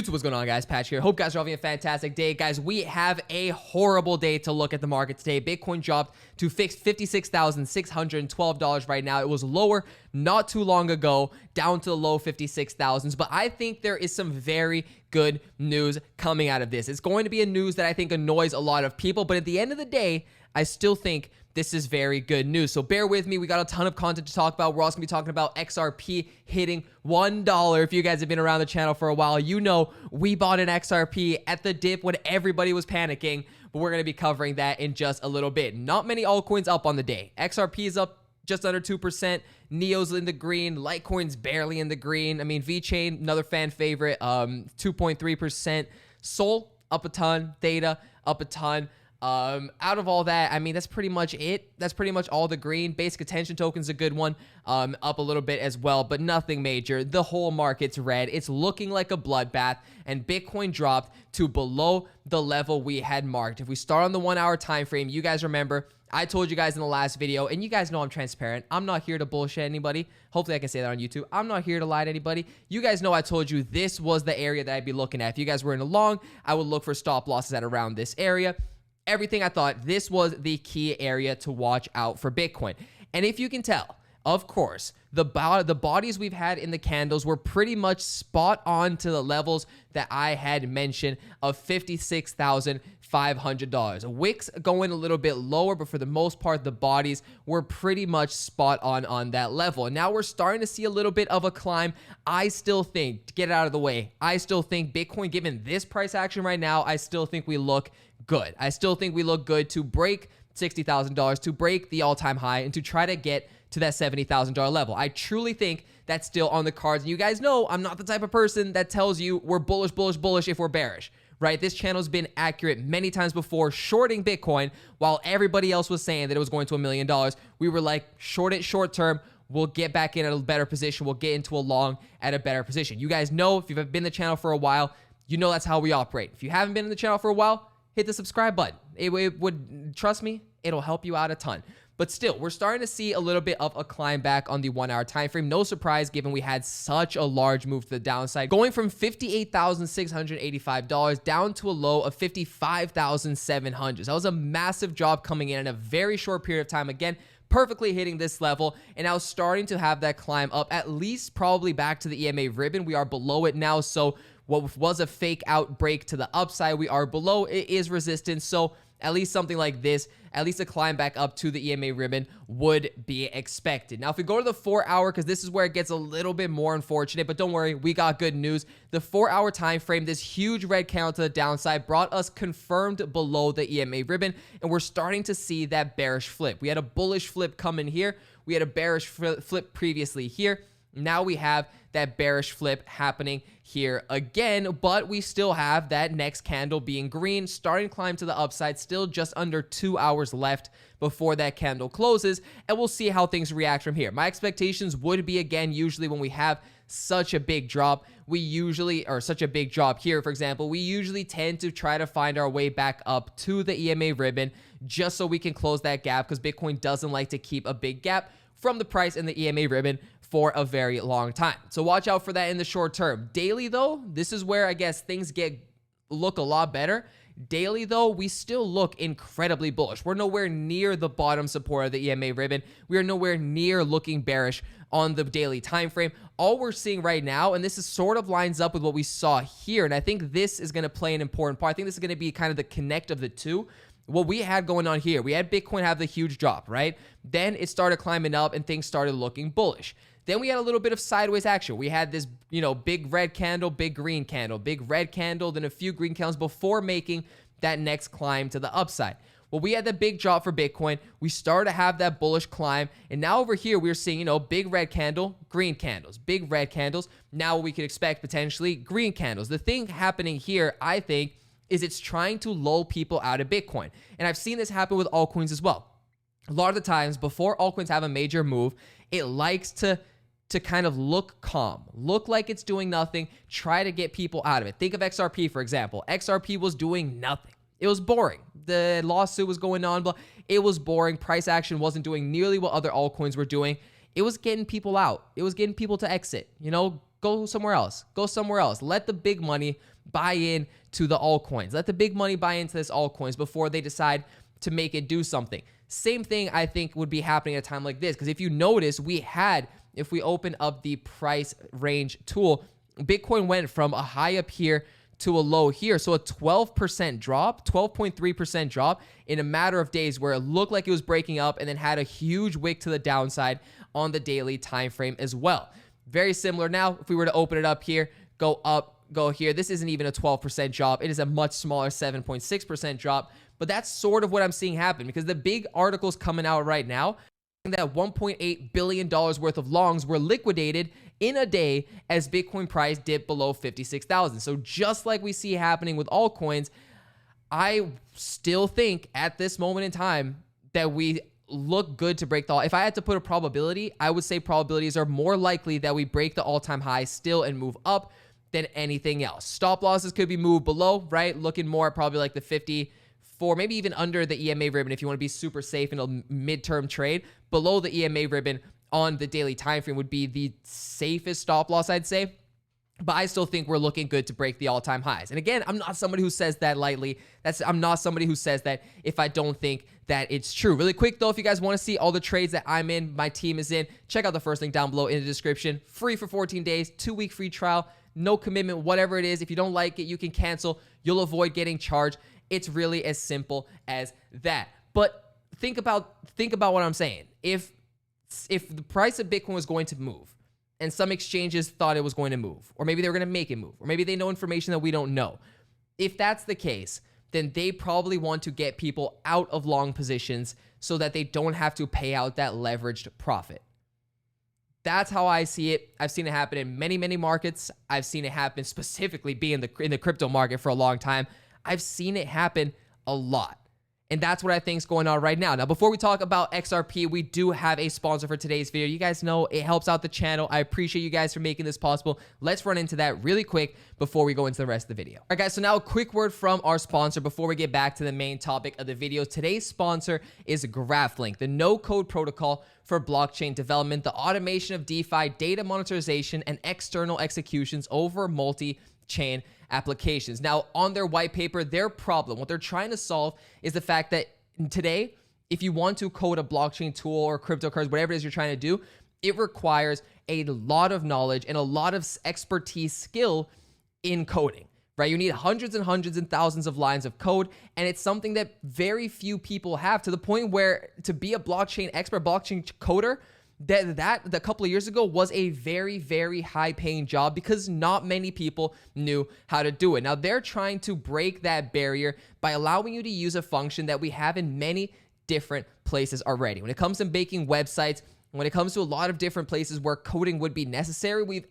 What's going on, guys? Patch here. Hope guys are having a fantastic day. Guys, we have a horrible day to look at the market today. Bitcoin dropped to $56,612 right now. It was lower not too long ago, down to the low 56,000s. But I think there is some very good news coming out of this. It's going to be a news that I think annoys a lot of people, but at the end of the day, I still think this is very good news. So bear with me. We got a ton of content to talk about. We're also going to be talking about XRP hitting $1. If you guys have been around the channel for a while, you know we bought an XRP at the dip when everybody was panicking, but we're going to be covering that in just a little bit. Not many altcoins up on the day. XRP is up just under 2%. Neo's in the green. Litecoin's barely in the green. I mean, VeChain, another fan favorite, 2.3%. Sol up a ton. Theta up a ton. Out of all that, I mean, that's pretty much it. That's pretty much all the green. Basic attention token's a good one, up a little bit as well, but nothing major. The whole market's red. It's looking like a bloodbath, and Bitcoin dropped to below the level we had marked. If we start on the 1 hour time frame, you guys remember, I told you guys in the last video, and you guys know I'm transparent. I'm not here to bullshit anybody. Hopefully I can say that on YouTube. I'm not here to lie to anybody. You guys know I told you this was the area that I'd be looking at. If you guys were in a long, I would look for stop losses at around this area. Everything I thought, this was the key area to watch out for Bitcoin. And if you can tell, of course, the bodies we've had in the candles were pretty much spot on to the levels that I had mentioned of $56,500. Wicks going a little bit lower, but for the most part, the bodies were pretty much spot on that level. And now we're starting to see a little bit of a climb. I still think, to get it out of the way, I still think Bitcoin, given this price action right now, I still think we look good. I still think we look good to break $60,000, to break the all-time high, and to try to get to that $70,000 level. I truly think that's still on the cards. And you guys know I'm not the type of person that tells you we're bullish, bullish, bullish if we're bearish, right? This channel's been accurate many times before, shorting Bitcoin while everybody else was saying that it was going to $1 million. We were like, short it short term. We'll get back in at a better position. We'll get into a long at a better position. You guys know, if you've been in the channel for a while, you know that's how we operate. If you haven't been in the channel for a while, hit the subscribe button. It would, trust me, it'll help you out a ton. But still, we're starting to see a little bit of a climb back on the 1 hour time frame. No surprise, given we had such a large move to the downside, going from $58,685 down to a low of $55,700. That was a massive drop coming in a very short period of time. Again, perfectly hitting this level, and now starting to have that climb up, at least probably back to the EMA ribbon. We are below it now, so what was a fake outbreak to the upside, we are below. It is resistance, so at least something like this, at least a climb back up to the EMA ribbon would be expected. Now, if we go to the 4 hour, because this is where it gets a little bit more unfortunate, but don't worry, we got good news. The 4 hour time frame, this huge red candle to the downside brought us confirmed below the EMA ribbon, and we're starting to see that bearish flip. We had a bullish flip come in here. We had a bearish flip previously here. Now we have that bearish flip happening here again, but we still have that next candle being green, starting to climb to the upside, still just under 2 hours left before that candle closes, and we'll see how things react from here. My expectations would be, again, usually when we have such a big drop, such a big drop here, for example, we usually tend to try to find our way back up to the EMA ribbon just so we can close that gap, because Bitcoin doesn't like to keep a big gap from the price and the EMA ribbon for a very long time. So watch out for that in the short term. Daily though, this is where I guess things look a lot better. Daily though, we still look incredibly bullish. We're nowhere near the bottom support of the EMA ribbon. We are nowhere near looking bearish on the daily time frame. All we're seeing right now, and this is sort of lines up with what we saw here, and I think this is going to play an important part. I think this is going to be kind of the connect of the two. What we had going on here, we had Bitcoin have the huge drop, right? Then it started climbing up and things started looking bullish. Then we had a little bit of sideways action. We had this, big red candle, big green candle, big red candle, then a few green candles before making that next climb to the upside. Well, we had the big drop for Bitcoin. We started to have that bullish climb. And now over here, we're seeing, big red candle, green candles, big red candles. Now we could expect potentially green candles. The thing happening here, I think, is it's trying to lull people out of Bitcoin. And I've seen this happen with altcoins as well. A lot of the times before altcoins have a major move, it likes to kind of look calm, look like it's doing nothing, try to get people out of it. Think of XRP, for example. XRP was doing nothing. It was boring. The lawsuit was going on, but it was boring. Price action wasn't doing nearly what other altcoins were doing. It was getting people out. It was getting people to exit. go somewhere else. Go somewhere else. Let the big money buy in to the altcoins. Let the big money buy into this altcoins before they decide to make it do something. Same thing I think would be happening at a time like this, because if you notice, if we open up the price range tool, Bitcoin went from a high up here to a low here. So a 12% drop, 12.3% drop in a matter of days, where it looked like it was breaking up and then had a huge wick to the downside on the daily time frame as well. Very similar now. If we were to open it up here, go up, go here, this isn't even a 12% drop. It is a much smaller 7.6% drop. But that's sort of what I'm seeing happen, because the big articles coming out right now that $1.8 billion worth of longs were liquidated in a day as Bitcoin price dipped below 56,000. So just like we see happening with altcoins, I still think at this moment in time that we look good to break the all. If I had to put a probability, I would say probabilities are more likely that we break the all-time high still and move up than anything else. Stop losses could be moved below, right? Looking more at probably like the 54, maybe even under the EMA ribbon if you want to be super safe in a midterm trade. Below the EMA ribbon on the daily time frame would be the safest stop loss, I'd say. But I still think we're looking good to break the all-time highs. And again, I'm not somebody who says that lightly. I'm not somebody who says that if I don't think that it's true. Really quick though, if you guys want to see all the trades that I'm in, my team is in, check out the first link down below in the description. Free for 14 days, 2-week free trial, no commitment, whatever it is. If you don't like it, you can cancel. You'll avoid getting charged. It's really as simple as that. But think about what I'm saying. If the price of Bitcoin was going to move, and some exchanges thought it was going to move, or maybe they were going to make it move, or maybe they know information that we don't know. If that's the case, then they probably want to get people out of long positions so that they don't have to pay out that leveraged profit. That's how I see it. I've seen it happen in many, many markets. I've seen it happen specifically being in the crypto market for a long time. I've seen it happen a lot. And that's what I think is going on right now. Now, before we talk about XRP, we do have a sponsor for today's video. You guys know it helps out the channel. I appreciate you guys for making this possible. Let's run into that really quick before we go into the rest of the video. All right, guys, so now a quick word from our sponsor before we get back to the main topic of the video. Today's sponsor is Graphlinq, the no-code protocol for blockchain development, the automation of DeFi, data monetization, and external executions over multi-chain applications. Now, on their white paper, their problem, what they're trying to solve is the fact that today, if you want to code a blockchain tool or cryptocurrency, whatever it is you're trying to do, it requires a lot of knowledge and a lot of expertise, skill in coding, right? You need hundreds and hundreds and thousands of lines of code, and it's something that very few people have, to the point where to be a blockchain expert, blockchain coder, that a couple of years ago was a very, very high paying job because not many people knew how to do it. Now they're trying to break that barrier by allowing you to use a function that we have in many different places already. When it comes to making websites, when it comes to a lot of different places where coding would be necessary,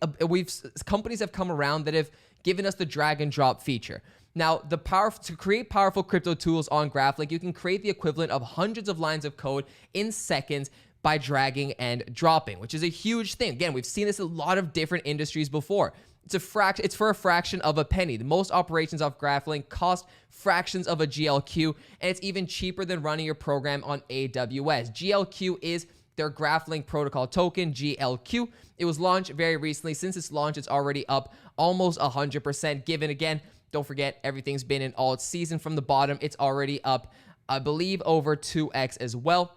companies have come around that have given us the drag and drop feature. Now, to create powerful crypto tools on Graphlinq, you can create the equivalent of hundreds of lines of code in seconds by dragging and dropping, which is a huge thing. Again, we've seen this in a lot of different industries before. It's for a fraction of a penny. The most operations off Graphlinq cost fractions of a GLQ, and it's even cheaper than running your program on AWS. GLQ is their Graphlinq protocol token, GLQ. It was launched very recently. Since its launch, it's already up almost 100%. Given, again, don't forget, everything's been in alt season from the bottom. It's already up, I believe, over 2x as well.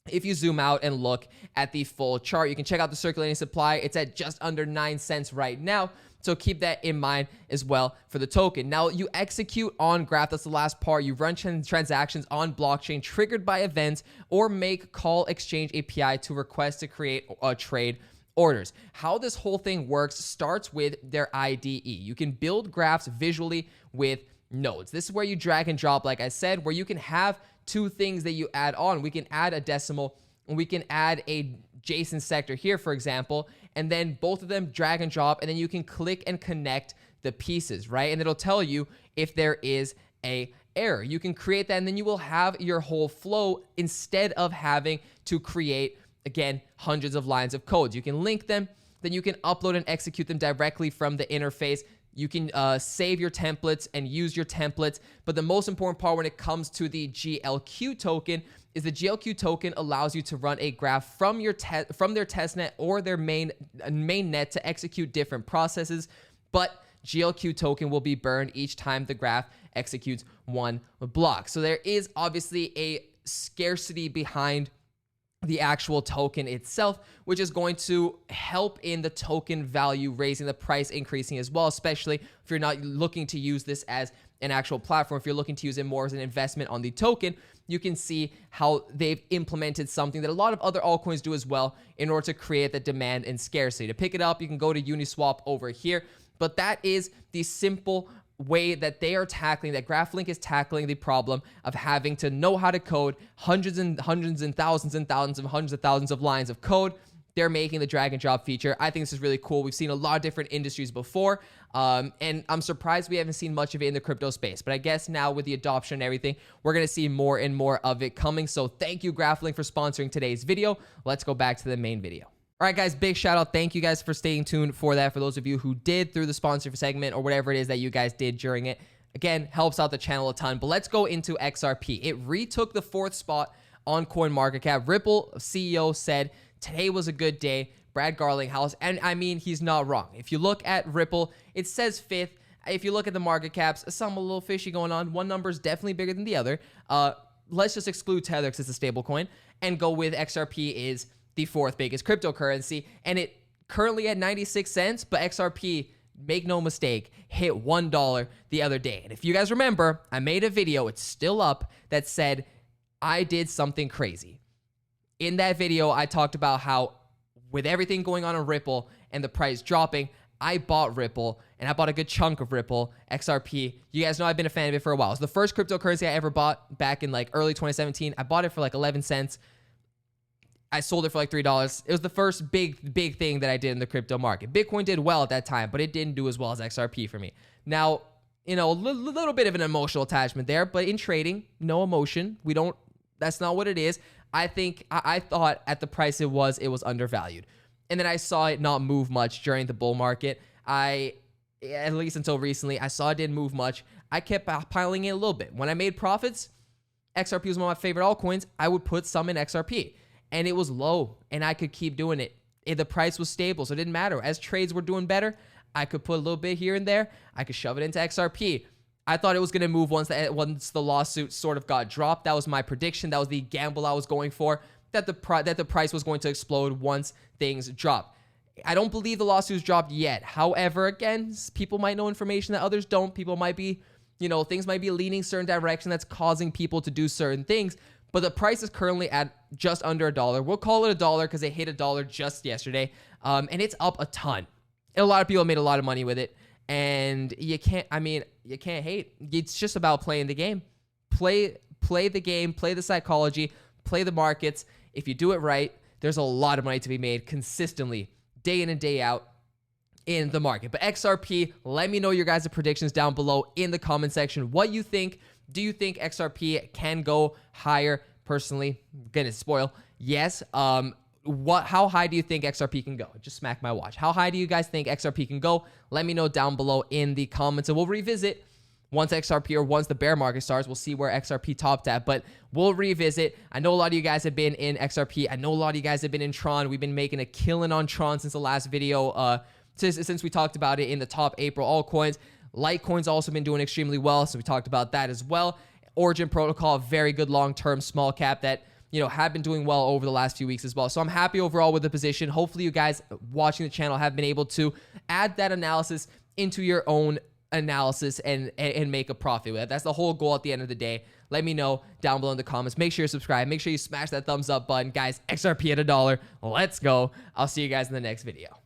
If you zoom out and look at the full chart, you can check out the circulating supply. It's at just under 9 cents right now. So keep that in mind as well for the token. Now, you execute on Graph. That's the last part. You run transactions on blockchain triggered by events or make call exchange API to request to create a trade orders. How this whole thing works starts with their IDE. You can build graphs visually with nodes. This is where you drag and drop, like I said, where you can have two things that you add on. We can add a decimal and we can add a JSON sector here, for example, and then both of them drag and drop, and then you can click and connect the pieces, right? And it'll tell you if there is a error. You can create that, and then you will have your whole flow instead of having to create, again, hundreds of lines of codes. You can link them, then you can upload and execute them directly from the interface. You can save your templates and use your templates. But the most important part when it comes to the GLQ token is the GLQ token allows you to run a graph from their testnet or their main net to execute different processes. But GLQ token will be burned each time the graph executes one block. So there is obviously a scarcity behind the actual token itself, which is going to help in the token value, raising the price, increasing as well, especially if you're not looking to use this as an actual platform. If you're looking to use it more as an investment on the token, you can see how they've implemented something that a lot of other altcoins do as well in order to create the demand and scarcity. To pick it up, you can go to Uniswap over here, but that is the simple way that they are tackling, that Graphlinq is tackling the problem of having to know how to code hundreds and thousands and thousands of hundreds of thousands of lines of code. They're making the drag and drop feature. I think this is really cool. We've seen a lot of different industries before, and I'm surprised we haven't seen much of it in the crypto space. But I guess now with the adoption and everything, we're going to see more and more of it coming. So thank you, Graphlinq, for sponsoring today's video. Let's go back to the main video. All right, guys, big shout out. Thank you guys for staying tuned for that. For those of you who did through the sponsor segment or whatever it is that you guys did during it, again, helps out the channel a ton. But let's go into XRP. It retook the 4th spot on CoinMarketCap. Ripple CEO said today was a good day. Brad Garlinghouse, and I mean, he's not wrong. If you look at Ripple, it says 5th. If you look at the market caps, some a little fishy going on. One number is definitely bigger than the other. Let's just exclude Tether because it's a stable coin and go with XRP is the 4th biggest cryptocurrency, and it currently at 96 cents, but XRP, make no mistake, hit $1 the other day. And if you guys remember, I made a video, it's still up, that said I did something crazy. In that video, I talked about how with everything going on in Ripple and the price dropping, I bought Ripple, and I bought a good chunk of Ripple, XRP. You guys know I've been a fan of it for a while. It's the first cryptocurrency I ever bought back in like early 2017. I bought it for like 11 cents. I sold it for like $3. It was the first big thing that I did in the crypto market. Bitcoin did well at that time, but it didn't do as well as XRP for me. Now, you know, a little bit of an emotional attachment there, but in trading, no emotion. That's not what it is. I think, I thought at the price it was undervalued. And then I saw it not move much during the bull market. At least until recently, I saw it didn't move much. I kept piling in a little bit. When I made profits, XRP was one of my favorite altcoins. I would put some in XRP. And it was low, and I could keep doing it. The price was stable, so it didn't matter. As trades were doing better, I could put a little bit here and there. I could shove it into XRP. I thought it was going to move once the lawsuit sort of got dropped. That was my prediction. That was the gamble I was going for, that the price was going to explode once things dropped. I don't believe the lawsuit's dropped yet. However, again, people might know information that others don't. People might be, things might be leaning certain direction that's causing people to do certain things. But the price is currently at just under $1. We'll call it $1 because it hit $1 just yesterday. And it's up a ton. And a lot of people made a lot of money with it. And you can't hate. It's just about playing the game. Play the game, play the psychology, play the markets. If you do it right, there's a lot of money to be made consistently, day in and day out in the market. But XRP, let me know your guys' predictions down below in the comment section. What you think. Do you think XRP can go higher? Personally, I'm gonna spoil. Yes. How high do you think XRP can go? Just smack my watch. How high do you guys think XRP can go? Let me know down below in the comments, and we'll revisit once XRP or once the bear market starts. We'll see where XRP topped at, but we'll revisit. I know a lot of you guys have been in XRP. I know a lot of you guys have been in Tron. We've been making a killing on Tron since the last video. Since we talked about it in the top April altcoins. Litecoin's also been doing extremely well, so we talked about that as well. Origin Protocol, very good long-term small cap that, have been doing well over the last few weeks as well. So I'm happy overall with the position. Hopefully you guys watching the channel have been able to add that analysis into your own analysis and make a profit with it. That's the whole goal at the end of the day. Let me know down below in the comments. Make sure you subscribe. Make sure you smash that thumbs up button. Guys, XRP at $1. Let's go. I'll see you guys in the next video.